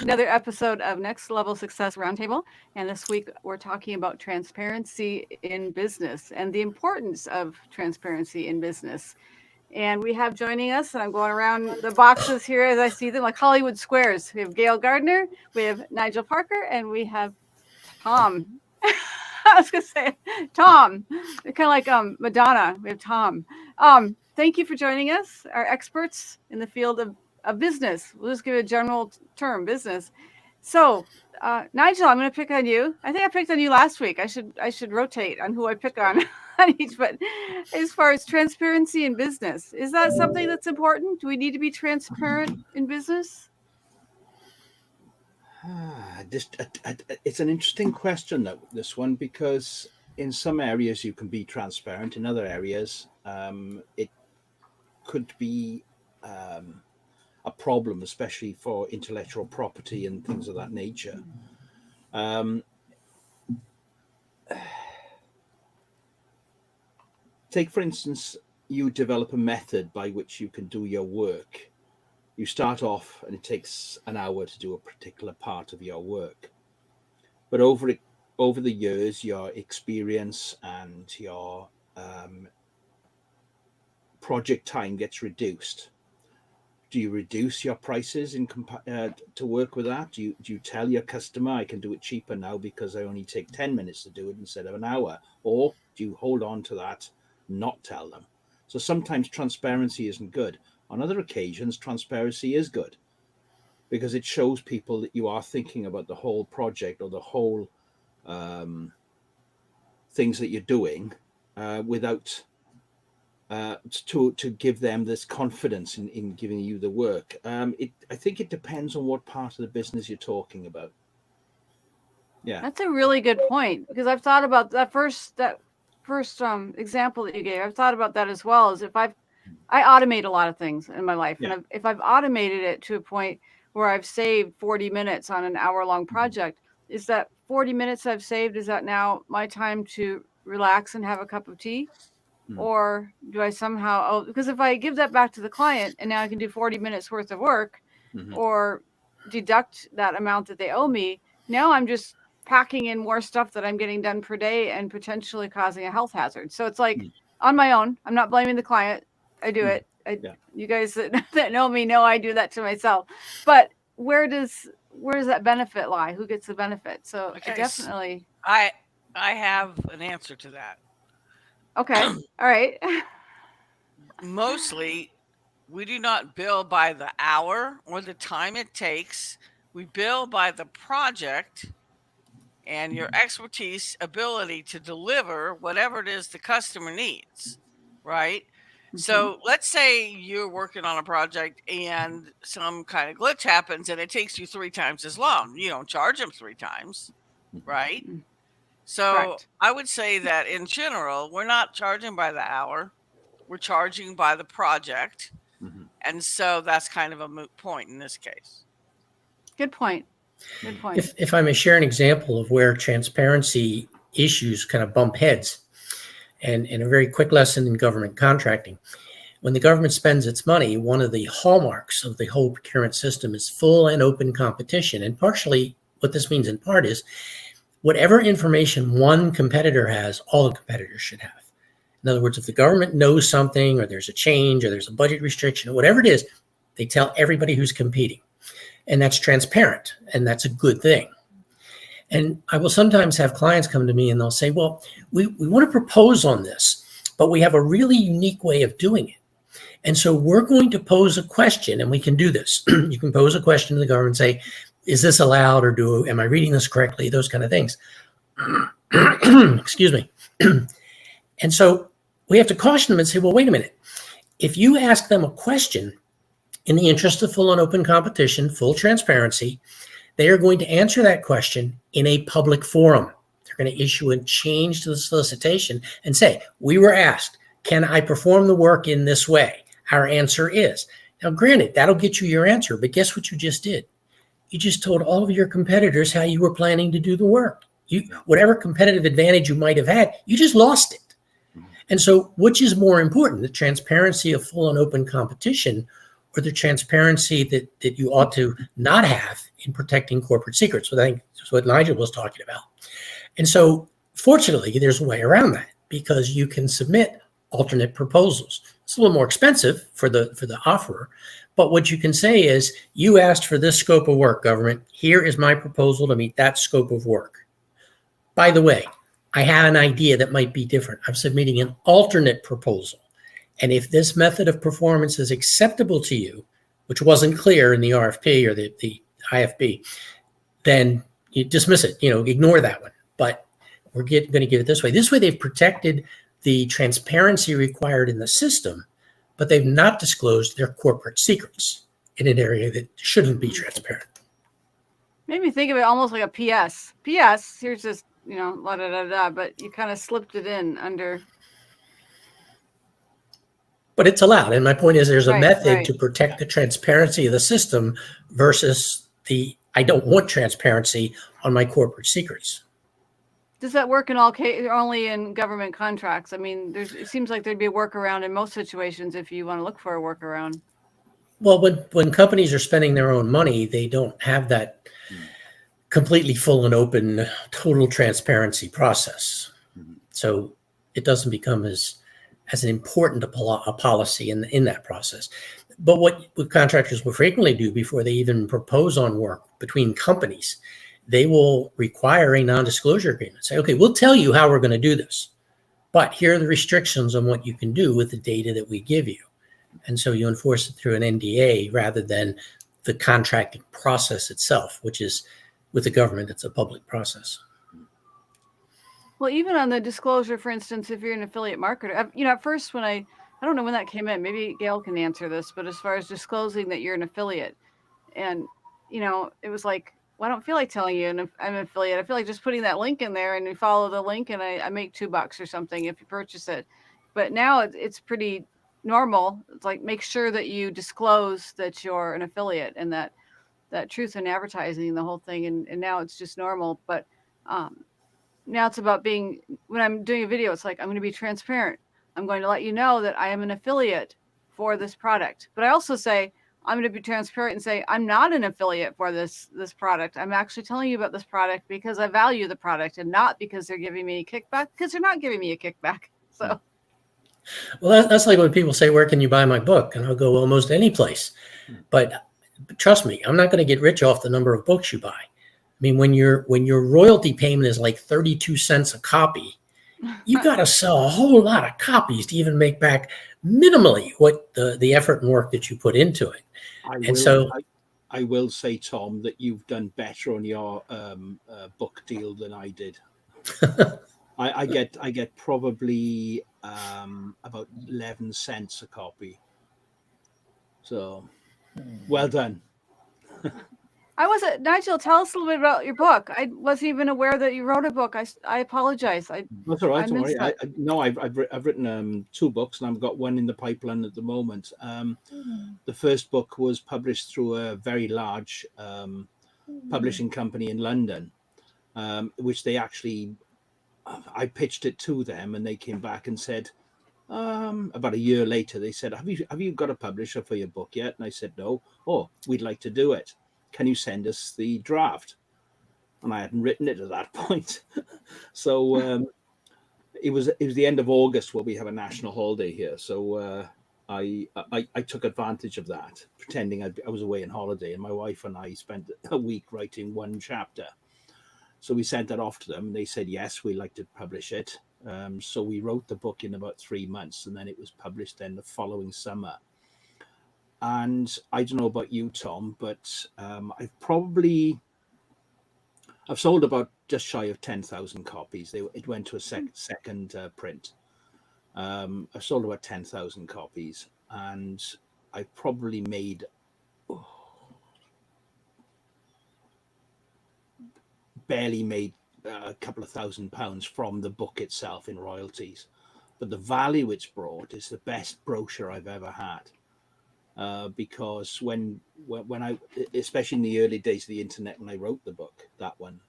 Another episode of Next Level Success Roundtable. And this week we're talking about transparency in business and the importance of transparency in business. And we have joining us, and I'm going around the boxes here as I see them, like Hollywood squares. We have Gail Gardner, we have Nigel Parker, and we have Tom. I was going to say Tom, kind of like Madonna. We have Tom. Thank you for joining us, our experts in the field of business. We'll just give it a general term, business. So, Nigel, I'm going to pick on you. I think I picked on you last week. I should rotate on who I pick on each. But as far as transparency in business, is that something that's important? Do we need to be transparent in business? It's an interesting question, though, this one, because in some areas you can be transparent. In other areas, it could be a problem, especially for intellectual property and things of that nature. Take, for instance, you develop a method by which you can do your work. You start off and it takes an hour to do a particular part of your work. But over the years, your experience and your project time gets reduced. Do you reduce your prices to work with that? Do you tell your customer, I can do it cheaper now because I only take 10 minutes to do it instead of an hour? Or do you hold on to that, not tell them? So sometimes transparency isn't good. On other occasions, transparency is good because it shows people that you are thinking about the whole project or the whole things that you're doing without to give them this confidence in giving you the work. I think it depends on what part of the business you're talking about. Yeah, that's a really good point, because I've thought about that first example that you gave. I've thought about that as well. As if I automate a lot of things in my life, and if I've automated it to a point where I've saved 40 minutes on an hour-long project, is that 40 minutes I've saved, is that now my time to relax and have a cup of tea? Or do I somehow, because if I give that back to the client and now I can do 40 minutes worth of work or deduct that amount that they owe me, now I'm just packing in more stuff that I'm getting done per day and potentially causing a health hazard. So it's like on my own, I'm not blaming the client. I do it. You guys that know me know I do that to myself. But where does that benefit lie? Who gets the benefit? So definitely. I have an answer to that. Okay. All right. Mostly, we do not bill by the hour or the time it takes. We bill by the project and your expertise, ability to deliver whatever it is the customer needs, right? So let's say you're working on a project and some kind of glitch happens and it takes you 3 times as long. You don't charge them 3 times, right? So correct. I would say that in general, we're not charging by the hour. We're charging by the project. And so that's kind of a moot point in this case. Good point. Good point. If I may share an example of where transparency issues kind of bump heads, and a very quick lesson in government contracting. When the government spends its money, one of the hallmarks of the whole procurement system is full and open competition. And partially what this means in part is whatever information one competitor has, all the competitors should have. In other words, if the government knows something or there's a change or there's a budget restriction or whatever it is, they tell everybody who's competing. And that's transparent, and that's a good thing. And I will sometimes have clients come to me and they'll say, well, we want to propose on this, but we have a really unique way of doing it. And so we're going to pose a question, and we can do this. You can pose a question to the government and say, is this allowed, or am I reading this correctly? Those kind of things. Excuse me. And so we have to caution them and say, well, wait a minute. If you ask them a question in the interest of full and open competition, full transparency, they are going to answer that question in a public forum. They're going to issue a change to the solicitation and say, we were asked, can I perform the work in this way? Our answer is. Now, granted, that'll get you your answer, but guess what you just did? You just told all of your competitors how you were planning to do the work. Whatever competitive advantage you might have had, you just lost it. And so which is more important, the transparency of full and open competition or the transparency that you ought to not have in protecting corporate secrets. So I think that's what Nigel was talking about. And so fortunately, there's a way around that because you can submit alternate proposals. It's a little more expensive for the offerer, but what you can say is, you asked for this scope of work, government. Here is my proposal to meet that scope of work. By the way, I have an idea that might be different. I'm submitting an alternate proposal. And if this method of performance is acceptable to you, which wasn't clear in the RFP or the IFB, then you dismiss it, ignore that one. But we're going to give it this way. This way, they've protected the transparency required in the system, but they've not disclosed their corporate secrets in an area that shouldn't be transparent. Made me think of it almost like a PS. PS, here's just, la da da da, but you kind of slipped it in under. But it's allowed. And my point is, there's a method right. to protect the transparency of the system versus I don't want transparency on my corporate secrets. Does that work in all cases, only in government contracts? I mean, it seems like there'd be a workaround in most situations if you want to look for a workaround. Well, when companies are spending their own money, they don't have that completely full and open, total transparency process. So it doesn't become as important a policy in that process. But what contractors will frequently do before they even propose on work between companies, they will require a non-disclosure agreement. Say, okay, we'll tell you how we're going to do this, but here are the restrictions on what you can do with the data that we give you. And so you enforce it through an NDA rather than the contracting process itself, which is, with the government, it's a public process. Well, even on the disclosure, for instance, if you're an affiliate marketer, at first when I don't know when that came in, maybe Gail can answer this, but as far as disclosing that you're an affiliate, and, it was like, well, I don't feel like telling you I'm an affiliate. I feel like just putting that link in there and you follow the link and I make $2 or something if you purchase it. But now it's pretty normal. It's like, make sure that you disclose that you're an affiliate and that truth in advertising, the whole thing. And now it's just normal. But now it's about when I'm doing a video, it's like, I'm going to be transparent. I'm going to let you know that I am an affiliate for this product. But I also say, I'm going to be transparent and say, I'm not an affiliate for this product. I'm actually telling you about this product because I value the product and not because they're giving me a kickback, because they're not giving me a kickback. So. Well, that's like when people say, where can you buy my book? And I'll go, almost any place. But trust me, I'm not going to get rich off the number of books you buy. I mean, when your royalty payment is like 32 cents a copy, you got to sell a whole lot of copies to even make back minimally what the effort and work that you put into it. I will say, Tom, that you've done better on your book deal than I did. I get probably about 11 cents a copy. So, well done. Nigel, tell us a little bit about your book. I wasn't even aware that you wrote a book. I apologize. That's all right. Don't worry. I've written 2 books, and I've got one in the pipeline at the moment. The first book was published through a very large publishing company in London, which they actually, I pitched it to them, and they came back and said, about a year later, they said, have you got a publisher for your book yet? And I said, no. Oh, we'd like to do it. Can you send us the draft? And I hadn't written it at that point. So it was the end of August where we have a national holiday here. So I took advantage of that, pretending I was away on holiday, and my wife and I spent a week writing 1 chapter. So we sent that off to them. They said, yes, we'd like to publish it. So we wrote the book in about 3 months, and then it was published then the following summer. And I don't know about you, Tom, but I've sold about just shy of 10,000 copies. It went to a second print. I've sold about 10,000 copies, and I probably made barely made a couple of £1,000 from the book itself in royalties. But the value it's brought is the best brochure I've ever had. Because when I, especially in the early days of the internet, when I wrote the book, that one,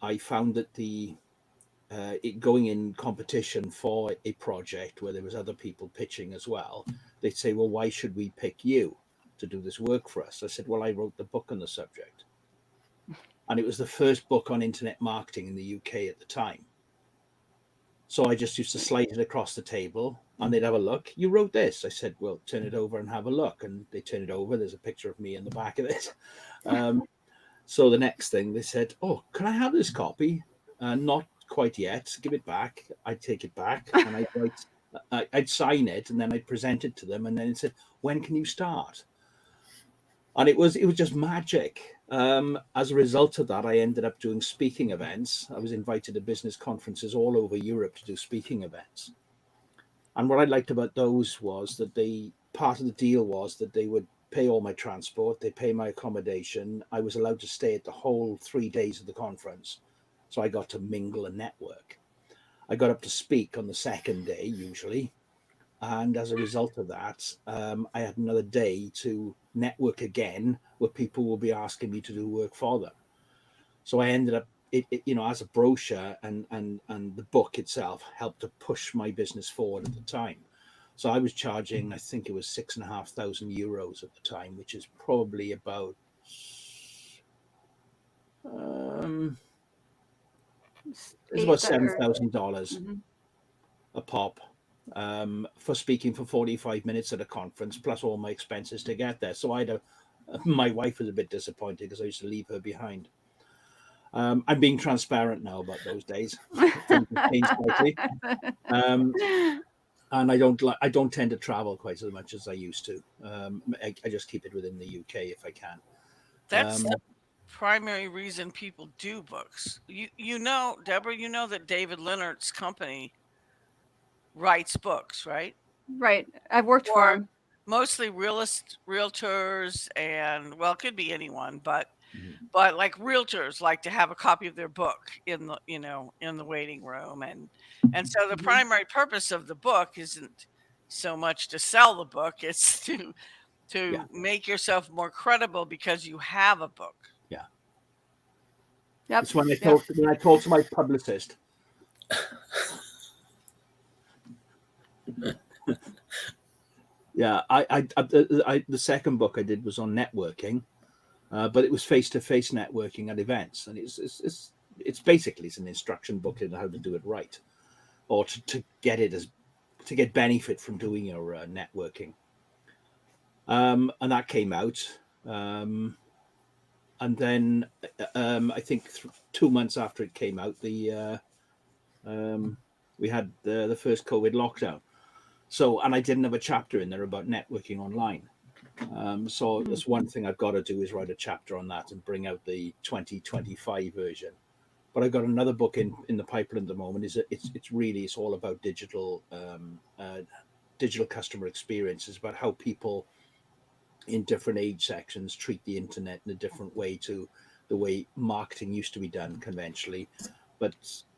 I found that it going in competition for a project where there was other people pitching as well, they'd say, well, why should we pick you to do this work for us? I said, well, I wrote the book on the subject. And it was the first book on internet marketing in the UK at the time. So I just used to slide it across the table and they'd have a look. You wrote this. I said, well, turn it over and have a look. And they turn it over. There's a picture of me in the back of it. So the next thing they said, oh, can I have this copy? Not quite yet. Give it back. I'd take it back and I'd sign it and then I'd present it to them. And then it said, when can you start? And it was just magic. As a result of that, I ended up doing speaking events. I was invited to business conferences all over Europe to do speaking events. And what I liked about those was that part of the deal was that they would pay all my transport, they pay my accommodation. I was allowed to stay at the whole 3 days of the conference. So I got to mingle and network. I got up to speak on the second day, usually. And as a result of that, I had another day to network again where people will be asking me to do work for them. So I ended up, as a brochure and the book itself helped to push my business forward at the time. So I was charging, I think it was €6,500 at the time, which is probably about it's about $7,000 a pop. For speaking for 45 minutes at a conference, plus all my expenses to get there. So my wife was a bit disappointed because I used to leave her behind. I'm being transparent now about those days. And I don't tend to travel quite as much as I used to. I just keep it within the UK if I can. That's the primary reason people do books. You know, Deborah, you know that David Leonard's company writes books, right? Right. I've worked for him. Mostly realtors and, well, it could be anyone, but like realtors like to have a copy of their book in the waiting room. And so the primary purpose of the book isn't so much to sell the book, it's to make yourself more credible because you have a book. Yeah. Yep. It's when I talked to my publicist. Yeah, the second book I did was on networking, but it was face-to-face networking at events, and it's basically an instruction booklet on how to do it right, or to get benefit from doing your networking. And that came out, and then I think 2 months after it came out, we had the first COVID lockdown. So, and I didn't have a chapter in there about networking online. So that's one thing I've got to do is write a chapter on that and bring out the 2025 version. But I've got another book in the pipeline at the moment. It's all about digital customer experiences, about how people in different age sections treat the internet in a different way to the way marketing used to be done conventionally. But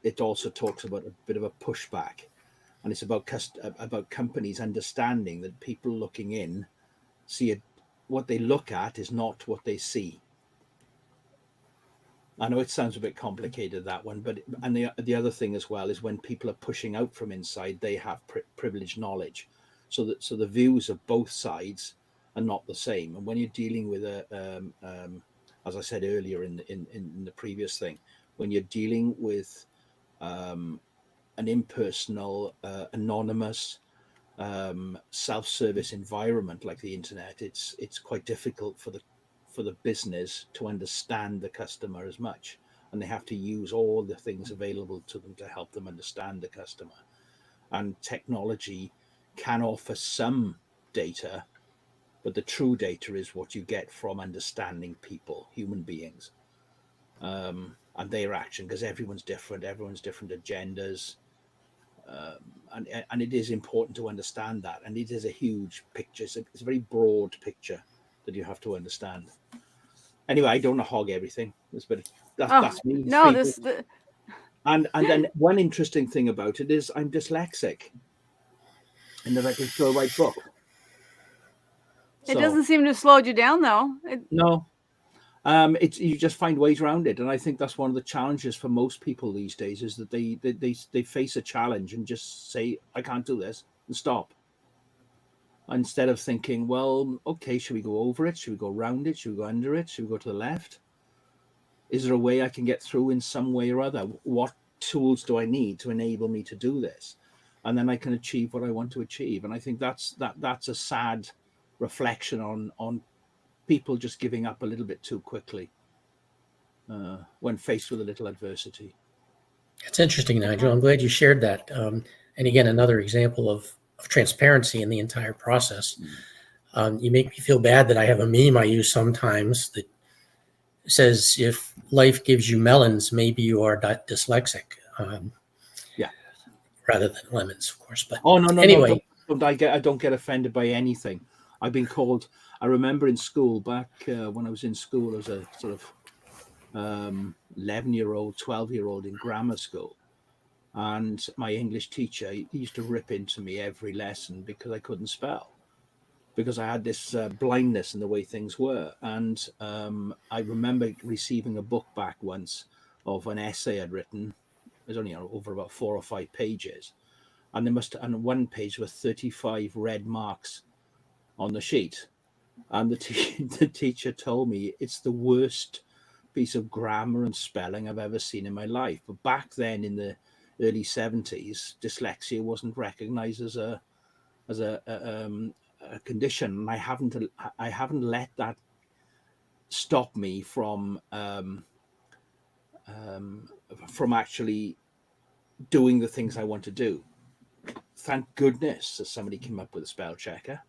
it also talks about a bit of a pushback. And it's about companies understanding that people looking in see it. What they look at is not what they see. I know it sounds a bit complicated, that one, but the other thing as well is when people are pushing out from inside, they have privileged knowledge, so the views of both sides are not the same. And when you're dealing with as I said earlier in the previous thing, when you're dealing with an impersonal, anonymous, self-service environment like the internet, it's quite difficult for the business to understand the customer as much, and they have to use all the things available to them to help them understand the customer. And technology can offer some data, but the true data is what you get from understanding people, human beings, and their action, because everyone's different agendas. And it is important to understand that, and it is a huge picture. It's a very broad picture that you have to understand. Anyway, I don't want to hog everything. That's me. No, and then one interesting thing about it is I'm dyslexic, and that I can still write book. It doesn't seem to slow you down, though. No. You just find ways around it, and I think that's one of the challenges for most people these days, is that they face a challenge and just say, I can't do this, and stop. instead of thinking, well, okay, should we go over it? Should we go around it? Should we go under it? Should we go to the left? Is there a way I can get through in some way or other? What tools do I need to enable me to do this? And then I can achieve what I want to achieve. And I think that's a sad reflection on people just giving up a little bit too quickly when faced with a little adversity. It's interesting, Nigel. I'm glad you shared that. And again, another example of transparency in the entire process. You make me feel bad that I have a meme I use sometimes that says, if life gives you melons, maybe you are dyslexic. Yeah. Rather than lemons, of course. But oh no, anyway, I don't get offended by anything. I've been called. I remember in school back when I was in school as a sort of 11-year-old, 12-year-old in grammar school, and my English teacher, he used to rip into me every lesson because I couldn't spell, because I had this blindness in the way things were. And I remember receiving a book back once of an essay I'd written. It was only over about 4 or 5 pages, and and one page was 35 red marks on the sheet. And the teacher told me it's the worst piece of grammar and spelling I've ever seen in my life. But back then, in the early 70s, dyslexia wasn't recognized as a condition, and I haven't let that stop me from actually doing the things I want to do. Thank goodness that somebody came up with a spell checker.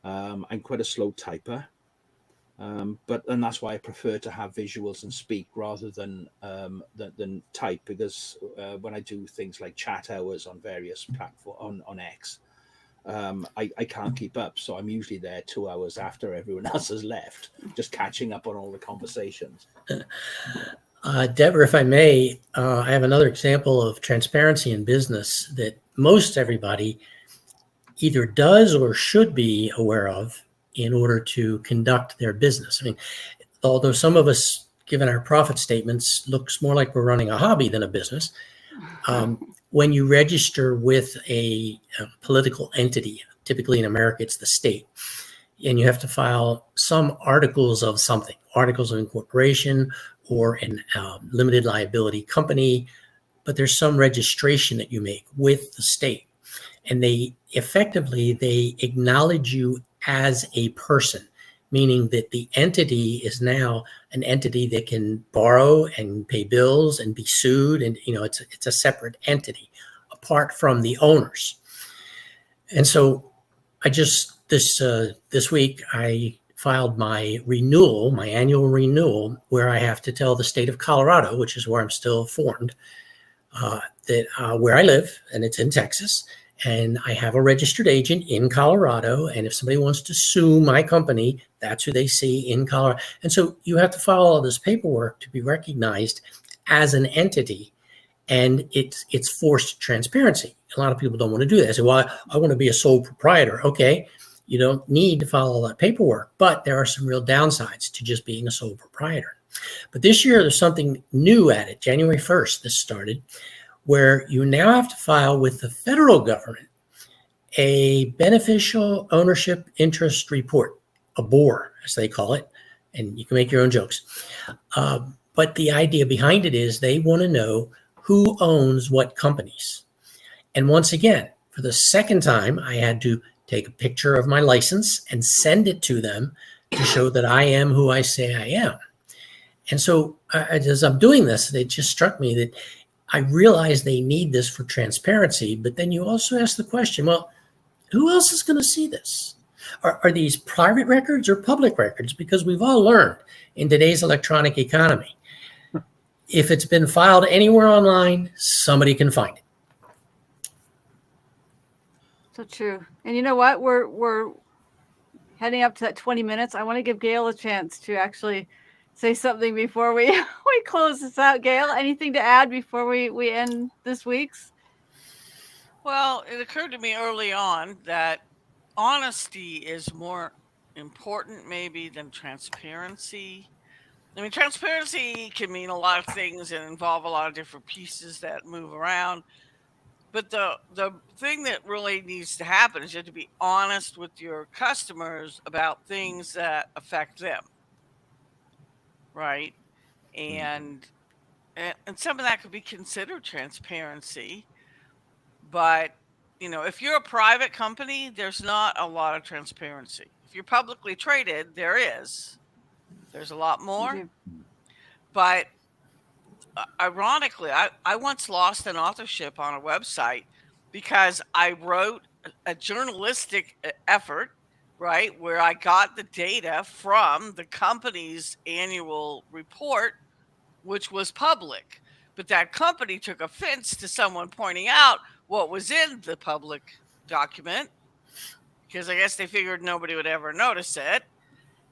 I'm quite a slow typer, and that's why I prefer to have visuals and speak rather than type, because when I do things like chat hours on various platforms on X, I can't keep up. So I'm usually there 2 hours after everyone else has left, just catching up on all the conversations. Deborah, if I may, I have another example of transparency in business that most everybody either does or should be aware of in order to conduct their business. I mean, although some of us, given our profit statements, looks more like we're running a hobby than a business, when you register with a political entity, typically in America, it's the state, and you have to file some articles of something, articles of incorporation or an limited liability company, but there's some registration that you make with the state. And they acknowledge you as a person, meaning that the entity is now an entity that can borrow and pay bills and be sued. And, it's a separate entity apart from the owners. And so this week, I filed my annual renewal, where I have to tell the state of Colorado, which is where I'm still formed, that where I live, and it's in Texas, and I have a registered agent in Colorado. And if somebody wants to sue my company, that's who they see in Colorado. And so you have to file all this paperwork to be recognized as an entity. And it's forced transparency. A lot of people don't want to do that. They say, well, I want to be a sole proprietor. Okay, you don't need to follow all that paperwork, but there are some real downsides to just being a sole proprietor. But this year, there's something new added. January 1st, this started, where you now have to file with the federal government a beneficial ownership interest report, a BOR, as they call it, and you can make your own jokes. But the idea behind it is they want to know who owns what companies. And once again, for the second time, I had to take a picture of my license and send it to them to show that I am who I say I am. And so as I'm doing this, it just struck me that I realize they need this for transparency, but then you also ask the question, well, who else is going to see this? Are these private records or public records? Because we've all learned in today's electronic economy, if it's been filed anywhere online, somebody can find it. So true. And you know what? We're heading up to that 20 minutes. I want to give Gail a chance to actually say something before we close this out. Gail, anything to add before we end this week's? Well, it occurred to me early on that honesty is more important maybe than transparency. I mean, transparency can mean a lot of things and involve a lot of different pieces that move around. But the thing that really needs to happen is you have to be honest with your customers about things that affect them, right? And and some of that could be considered transparency, but if you're a private company, there's not a lot of transparency. If you're publicly traded, there's a lot more. Okay. But ironically, I once lost an authorship on a website because I wrote a journalistic effort, right, where I got the data from the company's annual report, which was public. But that company took offense to someone pointing out what was in the public document, because I guess they figured nobody would ever notice it.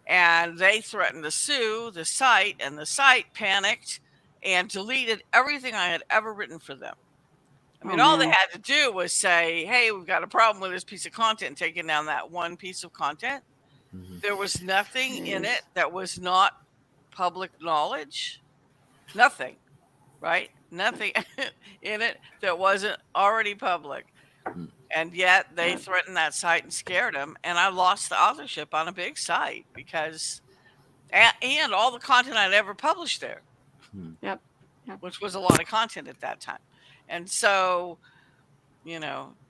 And they threatened to sue the site, and the site panicked and deleted everything I had ever written for them. I mean, all they man. had to do was say, hey, we've got a problem with this piece of content, and taking down that one piece of content. There was nothing in it that was not public knowledge. Nothing, right? Nothing in it that wasn't already public. And yet they threatened that site and scared them. And I lost the authorship on a big site because, and all the content I'd ever published there. Yep. Which was a lot of content at that time. And so, you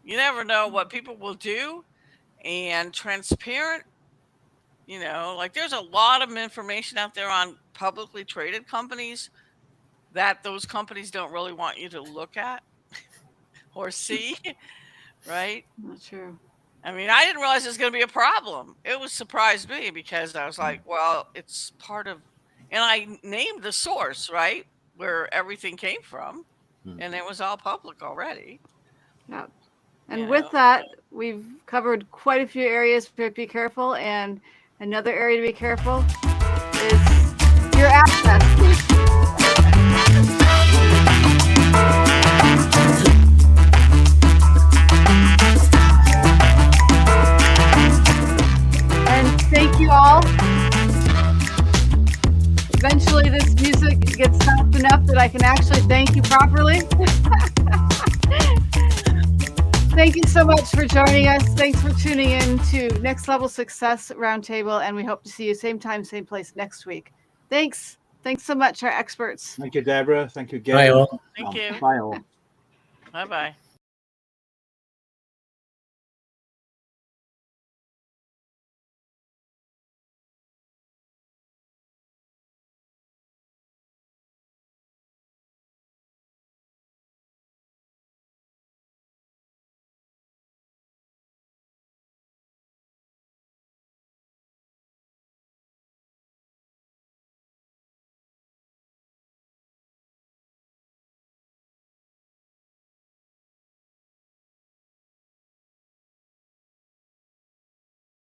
never know what people will do. And transparent, like there's a lot of information out there on publicly traded companies that those companies don't really want you to look at or see, right? That's true. I mean, I didn't realize it was going to be a problem. It was surprised me because I was like, well, it's part of, and I named the source, right, where everything came from, and it was all public already. Yeah. And with that, we've covered quite a few areas to be careful, and another area to be careful is your access. And thank you all. Eventually this music gets soft enough that I can actually thank you properly. Thank you so much for joining us. Thanks for tuning in to Next Level Success Roundtable, and we hope to see you same time, same place next week. Thanks. Thanks so much, our experts. Thank you, Deborah. Thank you, Gail. Bye all. Thank you. Bye all. Bye-bye.